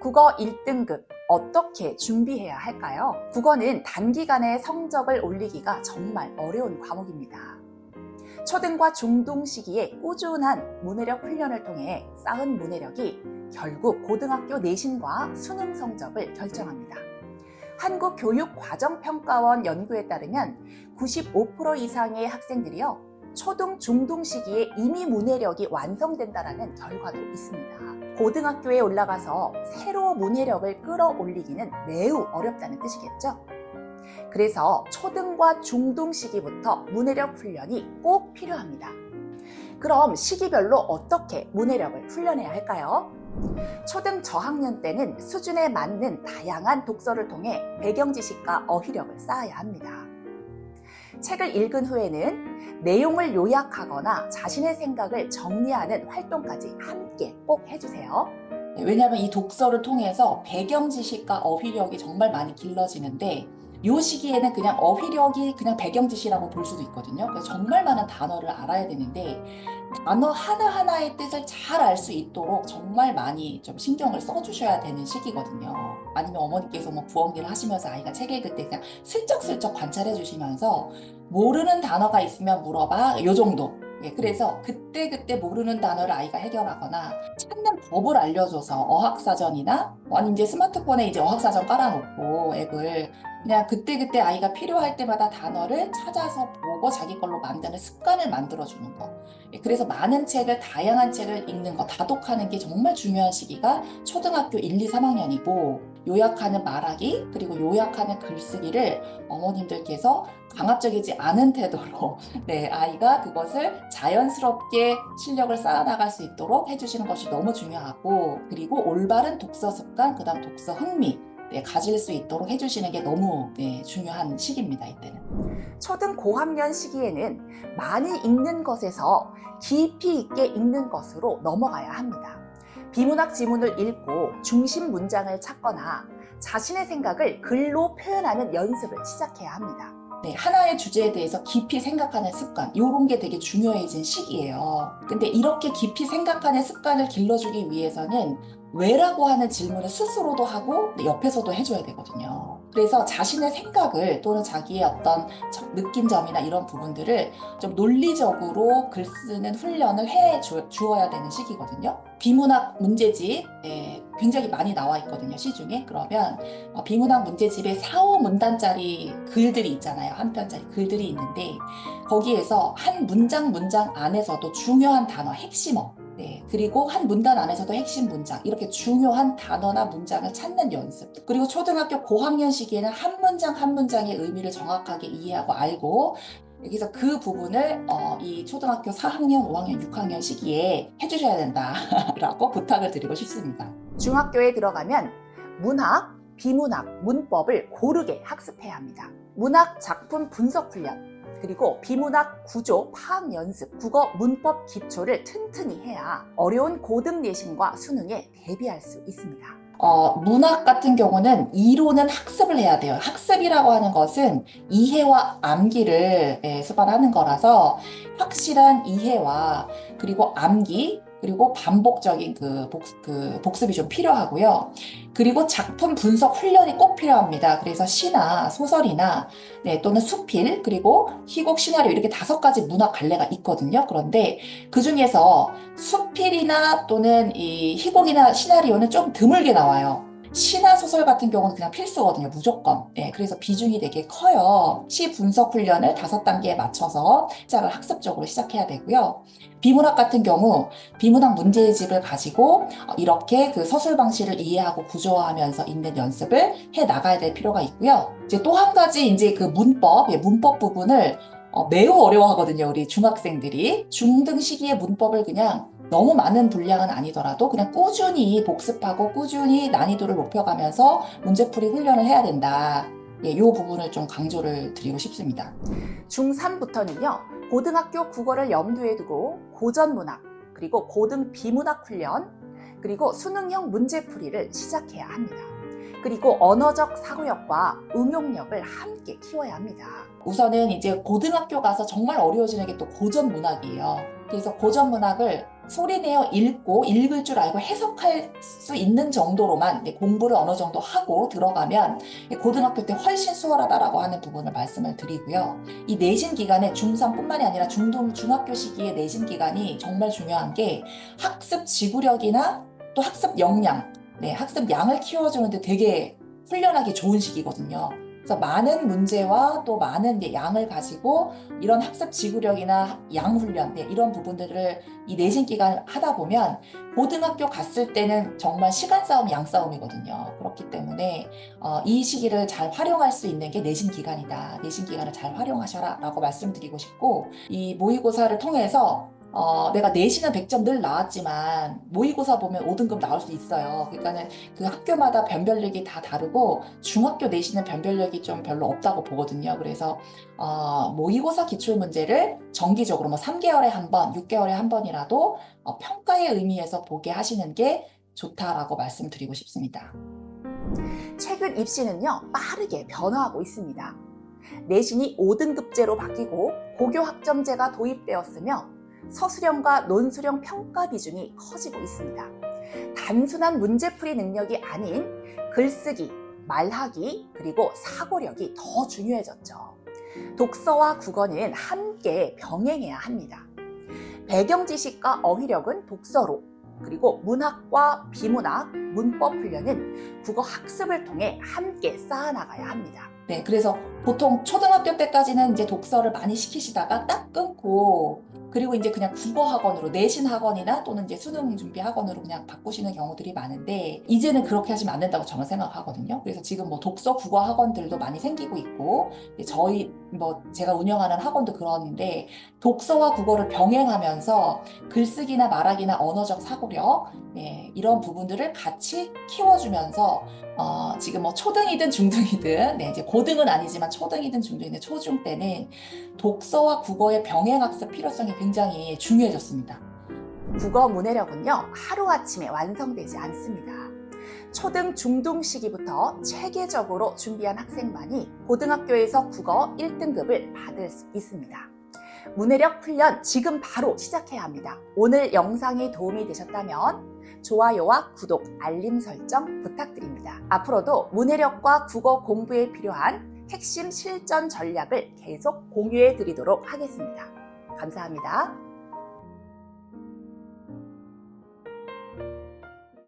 국어 1등급 어떻게 준비해야 할까요? 국어는 단기간에 성적을 올리기가 정말 어려운 과목입니다. 초등과 중등 시기에 꾸준한 문해력 훈련을 통해 쌓은 문해력이 결국 고등학교 내신과 수능 성적을 결정합니다. 한국교육과정평가원 연구에 따르면 95% 이상의 학생들이요, 초등, 중등 시기에 이미 문해력이 완성된다는 결과도 있습니다. 고등학교에 올라가서 새로 문해력을 끌어올리기는 매우 어렵다는 뜻이겠죠? 그래서 초등과 중등 시기부터 문해력 훈련이 꼭 필요합니다. 그럼 시기별로 어떻게 문해력을 훈련해야 할까요? 초등 저학년 때는 수준에 맞는 다양한 독서를 통해 배경 지식과 어휘력을 쌓아야 합니다. 책을 읽은 후에는 내용을 요약하거나 자신의 생각을 정리하는 활동까지 함께 꼭 해주세요. 왜냐하면 이 독서를 통해서 배경 지식과 어휘력이 정말 많이 길러지는데, 이 시기에는 그냥 어휘력이 그냥 배경 지식이라고 볼 수도 있거든요. 그래서 정말 많은 단어를 알아야 되는데, 단어 하나하나의 뜻을 잘 알 수 있도록 정말 많이 좀 신경을 써주셔야 되는 시기거든요. 아니면 어머니께서 뭐 부엌일을 하시면서 아이가 책 읽을 때 그냥 슬쩍슬쩍 관찰해 주시면서 모르는 단어가 있으면 물어봐, 요 정도. 그래서 그때그때 모르는 단어를 아이가 해결하거나 찾는 법을 알려줘서 어학사전이나 아니면 이제 스마트폰에 이제 어학사전 깔아놓고 앱을 그냥 그때그때 아이가 필요할 때마다 단어를 찾아서 보고 자기 걸로 만드는 습관을 만들어주는 거. 그래서 많은 책을, 다양한 책을 읽는 거, 다독하는 게 정말 중요한 시기가 초등학교 1, 2, 3학년이고, 요약하는 말하기, 그리고 요약하는 글쓰기를 어머님들께서 강압적이지 않은 태도로 아이가 그것을 자연스럽게 실력을 쌓아나갈 수 있도록 해주시는 것이 너무 중요하고, 그리고 올바른 독서 습관, 그 다음 독서 흥미 가질 수 있도록 해주시는 게 너무 중요한 시기입니다. 이때는. 초등 고학년 시기에는 많이 읽는 것에서 깊이 있게 읽는 것으로 넘어가야 합니다. 비문학 지문을 읽고 중심 문장을 찾거나 자신의 생각을 글로 표현하는 연습을 시작해야 합니다. 하나의 주제에 대해서 깊이 생각하는 습관, 이런 게 되게 중요해진 시기예요. 근데 이렇게 깊이 생각하는 습관을 길러주기 위해서는 왜라고 하는 질문을 스스로도 하고 옆에서도 해줘야 되거든요. 그래서 자신의 생각을 또는 자기의 어떤 느낀 점이나 이런 부분들을 좀 논리적으로 글 쓰는 훈련을 해 주어야 되는 시기거든요. 비문학 문제집 굉장히 많이 나와 있거든요, 시중에. 그러면 비문학 문제집에 4, 5문단짜리 글들이 있잖아요. 한 편짜리 글들이 있는데, 거기에서 한 문장 안에서도 중요한 단어, 핵심어, 그리고 한 문단 안에서도 핵심 문장, 이렇게 중요한 단어나 문장을 찾는 연습. 그리고 초등학교 고학년 시기에는 한 문장 한 문장의 의미를 정확하게 이해하고 알고, 여기서 그 부분을 이 초등학교 4학년, 5학년, 6학년 시기에 해주셔야 된다라고 부탁을 드리고 싶습니다. 중학교에 들어가면 문학, 비문학, 문법을 고르게 학습해야 합니다. 문학 작품 분석 훈련, 그리고 비문학 구조 파악 연습, 국어 문법 기초를 튼튼히 해야 어려운 고등 내신과 수능에 대비할 수 있습니다. 문학 같은 경우는 이론은 학습을 해야 돼요. 학습이라고 하는 것은 이해와 암기를 수반하는 거라서 확실한 이해와 그리고 암기, 그리고 반복적인 복습이 좀 필요하고요. 그리고 작품 분석 훈련이 꼭 필요합니다. 그래서 시나 소설이나 또는 수필, 그리고 희곡, 시나리오, 이렇게 5가지 문학 갈래가 있거든요. 그런데 그 중에서 수필이나 또는 이 희곡이나 시나리오는 좀 드물게 나와요. 시나 소설 같은 경우는 그냥 필수거든요, 무조건. 그래서 비중이 되게 커요. 시 분석 훈련을 5단계에 맞춰서 시작을 학습적으로 시작해야 되고요. 비문학 같은 경우 비문학 문제집을 가지고 이렇게 그 서술 방식을 이해하고 구조화하면서 읽는 연습을 해 나가야 될 필요가 있고요. 이제 또 한 가지 이제 그 문법 부분을 매우 어려워하거든요, 우리 중학생들이. 중등 시기의 문법을 그냥 너무 많은 분량은 아니더라도 그냥 꾸준히 복습하고 꾸준히 난이도를 높여가면서 문제풀이 훈련을 해야 된다. 이 부분을 좀 강조를 드리고 싶습니다. 중3부터는요, 고등학교 국어를 염두에 두고 고전문학, 그리고 고등 비문학 훈련, 그리고 수능형 문제풀이를 시작해야 합니다. 그리고 언어적 사고력과 응용력을 함께 키워야 합니다. 우선은 이제 고등학교 가서 정말 어려워지는 게 또 고전문학이에요. 그래서 고전문학을 소리내어 읽고 읽을 줄 알고 해석할 수 있는 정도로만 공부를 어느 정도 하고 들어가면 고등학교 때 훨씬 수월하다라고 하는 부분을 말씀을 드리고요. 이 내신 기간에 중3뿐만이 아니라 중학교 시기의 내신 기간이 정말 중요한 게 학습 지구력이나 또 학습 역량, 학습 양을 키워주는데 되게 훈련하기 좋은 시기거든요. 그래서 많은 문제와 또 많은 양을 가지고 이런 학습 지구력이나 양 훈련, 이런 부분들을 이 내신 기간 하다 보면 고등학교 갔을 때는 정말 시간 싸움, 양 싸움이거든요. 그렇기 때문에 이 시기를 잘 활용할 수 있는 게 내신 기간이다. 내신 기간을 잘 활용하셔라 라고 말씀드리고 싶고, 이 모의고사를 통해서 내가 내신은 100점 늘 나왔지만 모의고사 보면 5등급 나올 수 있어요. 그러니까는 그 학교마다 변별력이 다 다르고 중학교 내신은 변별력이 좀 별로 없다고 보거든요. 그래서 모의고사 기출문제를 정기적으로 3개월에 한 번, 6개월에 한 번이라도 평가의 의미에서 보게 하시는 게 좋다라고 말씀드리고 싶습니다. 최근 입시는요, 빠르게 변화하고 있습니다. 내신이 5등급제로 바뀌고 고교 학점제가 도입되었으며 서술형과 논술형 평가 비중이 커지고 있습니다. 단순한 문제풀이 능력이 아닌 글쓰기, 말하기, 그리고 사고력이 더 중요해졌죠. 독서와 국어는 함께 병행해야 합니다. 배경 지식과 어휘력은 독서로, 그리고 문학과 비문학, 문법 훈련은 국어 학습을 통해 함께 쌓아나가야 합니다. 그래서 보통 초등학교 때까지는 이제 독서를 많이 시키시다가 딱 끊고, 그리고 이제 그냥 국어 학원으로, 내신 학원이나 또는 이제 수능 준비 학원으로 그냥 바꾸시는 경우들이 많은데, 이제는 그렇게 하시면 안 된다고 저는 생각하거든요. 그래서 지금 독서 국어 학원들도 많이 생기고 있고, 제가 운영하는 학원도 그러는데, 독서와 국어를 병행하면서 글쓰기나 말하기나 언어적 사고력, 이런 부분들을 같이 키워주면서 지금 초등이든 중등이든, 이제 고등은 아니지만 초등이든 중등이든 초중 때는 독서와 국어의 병행학습 필요성이 굉장히 중요해졌습니다. 국어 문해력은요, 하루아침에 완성되지 않습니다. 초등, 중등 시기부터 체계적으로 준비한 학생만이 고등학교에서 국어 1등급을 받을 수 있습니다. 문해력 훈련 지금 바로 시작해야 합니다. 오늘 영상이 도움이 되셨다면 좋아요와 구독, 알림 설정 부탁드립니다. 앞으로도 문해력과 국어 공부에 필요한 핵심 실전 전략을 계속 공유해 드리도록 하겠습니다. 감사합니다.